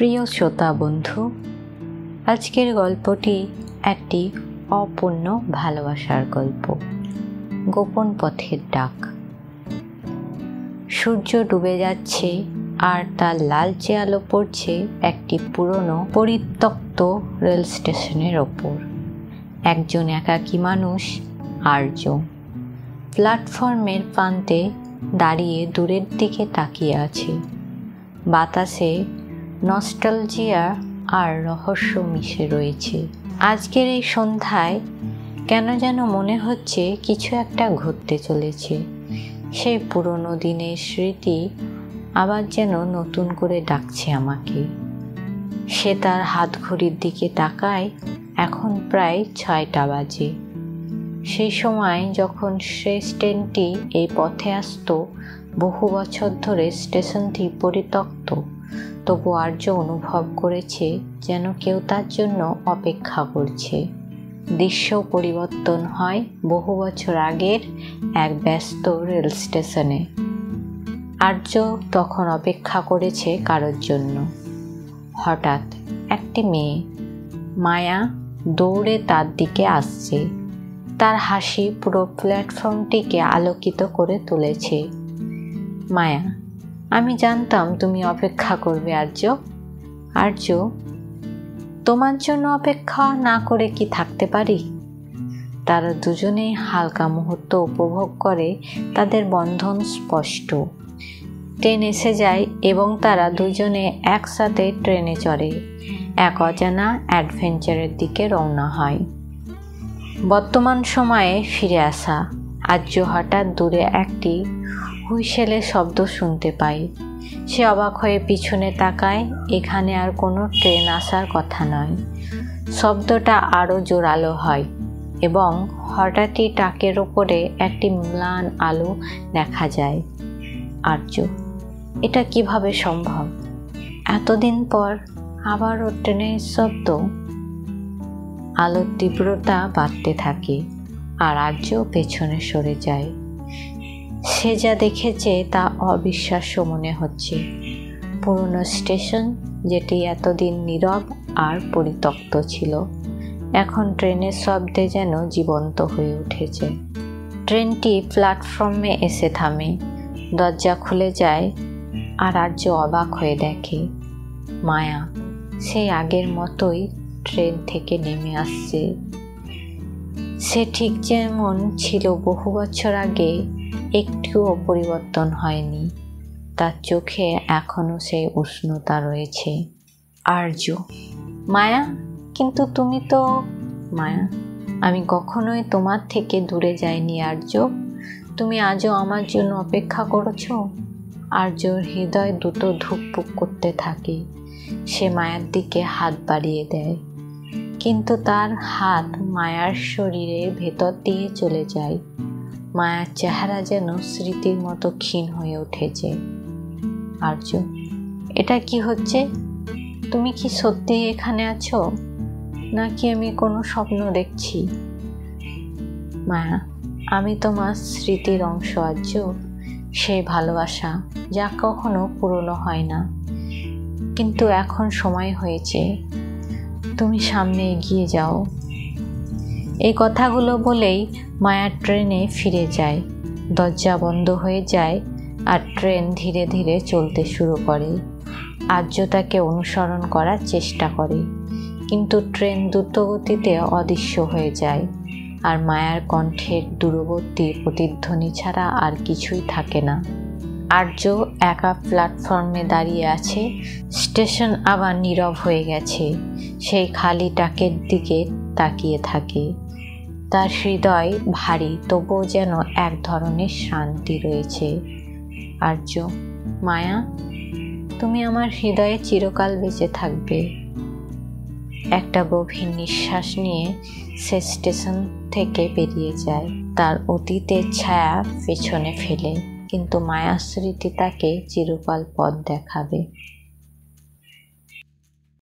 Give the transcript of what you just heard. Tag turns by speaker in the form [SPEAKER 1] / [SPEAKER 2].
[SPEAKER 1] প্রিয় শ্রোতা বন্ধু, আজকের গল্পটি একটি অপূর্ণ ভালোবাসার গল্প। গোপন পথের ডাক। সূর্য ডুবে যাচ্ছে আর তার লালচে আলো পড়ছে একটি পুরনো পরিত্যক্ত রেল স্টেশনের ওপর। একজন একাকী মানুষ, আর্য, প্ল্যাটফর্মের প্রান্তে দাঁড়িয়ে দূরের দিকে তাকিয়ে আছে। বাতাসে নস্টালজিয়া আর রহস্য মিশে রয়েছে। আজকের এই সন্ধ্যায় কেন যেন মনে হচ্ছে কিছু একটা ঘটতে চলেছে। সেই পুরনো দিনের স্মৃতি আবার যেন নতুন করে ডাকছে আমাকে। সে তার হাত ঘড়ির দিকে তাকায়। এখন প্রায় 6টা বাজে। সেই সময় যখন শেষ ট্রেনটি এই পথে আসতো, বহু বছর ধরে স্টেশনটি পরিত্যক্ত, তবু আর্য অনুভব করেছে যেন কেউ তার জন্য অপেক্ষা করছে। দৃশ্য পরিবর্তন হয় বহু বছর আগের এক ব্যস্ত রেল স্টেশনে। আর্য তখন অপেক্ষা করেছে কারোর জন্য। হঠাৎ একটি মেয়ে, মায়া, দৌড়ে তার দিকে আসছে। তার হাসি পুরো প্ল্যাটফর্মটিকে আলোকিত করে তুলেছে। মায়া, আমি জানতাম তুমি অপেক্ষা করবে আর্য। আর্য, তোমার জন্য অপেক্ষা না করে কি থাকতে পারি? তারা দুজনেই হালকা মুহূর্ত উপভোগ করে। তাদের বন্ধন স্পষ্ট। ট্রেন এসে যায় এবং তারা দুজনে একসাথে ট্রেনে চড়ে এক অজানা অ্যাডভেঞ্চারের দিকে রওনা হয়। বর্তমান সময়ে ফিরে আসা। আর্য হঠাৎ দূরে একটি হুইসেলের শব্দ শুনতে পায়। সে অবাক হয়ে পিছনে তাকায়। এখানে আর কোনো ট্রেন আসার কথা নয়। শব্দটা আরও জোরালো হয় এবং হঠাৎই ট্রাকের ওপরে একটি ম্লান আলো দেখা যায়। আর্য, এটা কিভাবে সম্ভব? এতদিন পর আবারও ট্রেনের শব্দ। আলোর তীব্রতা বাড়তে থাকে আর আর্য পেছনে সরে যায়। সে যা দেখেছে তা অবিশ্বাস্য মনে হচ্ছে। পুরনো স্টেশন, যেটি এতদিন নীরব আর পরিত্যক্ত ছিল, এখন ট্রেনের শব্দে যেন জীবন্ত হয়ে উঠেছে। ট্রেনটি প্ল্যাটফর্মে এসে থামে। দরজা খুলে যায় আর আর্য অবাক হয়ে দেখে মায়া সেই আগের মতোই ট্রেন থেকে নেমে আসছে। সে ঠিক যেমন ছিল বহু বছর আগে, একটুও পরিবর্তন হয়নি। তার চোখে এখনো সেই উষ্ণতা রয়েছে। আর্য, মায়া, কিন্তু তুমি তো। মায়া, আমি কখনোই তোমার থেকে দূরে যাইনি আর্য। তুমি আজও আমার জন্য অপেক্ষা করেছ। আর্যর হৃদয় দুটো ধুকপুক করতে থাকে। সে মায়ার দিকে হাত বাড়িয়ে দেয়, কিন্তু তার হাত মায়ার শরীরের ভেতর দিয়ে চলে যায়। মায়ার চেহারা যেন স্মৃতির মতো ক্ষীণ হয়ে উঠেছে। আর্য, এটা কি হচ্ছে? তুমি কি সত্যি এখানে আছো, নাকি আমি কোনো স্বপ্ন দেখছি? মায়া, আমি তোমার স্মৃতির অংশ আর্য। সেই ভালোবাসা যা কখনো পুরনো হয় না। কিন্তু এখন সময় হয়েছে, তুমি সামনে এগিয়ে যাও। এই কথাগুলো বলেই মায়া ট্রেনে ফিরে যায়। দরজা বন্ধ হয়ে যায় আর ট্রেন ধীরে ধীরে চলতে শুরু করে। আর্য তাকে অনুসরণ করার চেষ্টা করে, কিন্তু ট্রেন দ্রুতগতিতে অদৃশ্য হয়ে যায় আর মায়ার কণ্ঠের দূরবর্তী প্রতিধ্বনি ছাড়া আর কিছুই থাকে না। আর্য একা প্ল্যাটফর্মে দাঁড়িয়ে আছে। স্টেশন আবার নীরব হয়ে গেছে। সেই খালি ট্রাকের দিকে তাকিয়ে থাকে। তার হৃদয় ভারী, তবুও যেন এক ধরনের শান্তি রয়েছে। আর্য, মায়া, তুমি আমার হৃদয়ে চিরকাল বেঁচে থাকবে। একটা গভীর নিঃশ্বাস নিয়ে সে স্টেশন থেকে বেরিয়ে যায়, তার অতীতের ছায়া পেছনে ফেলে। কিন্তু মায়ার স্মৃতি তাকে চিরকাল পথ দেখাবে।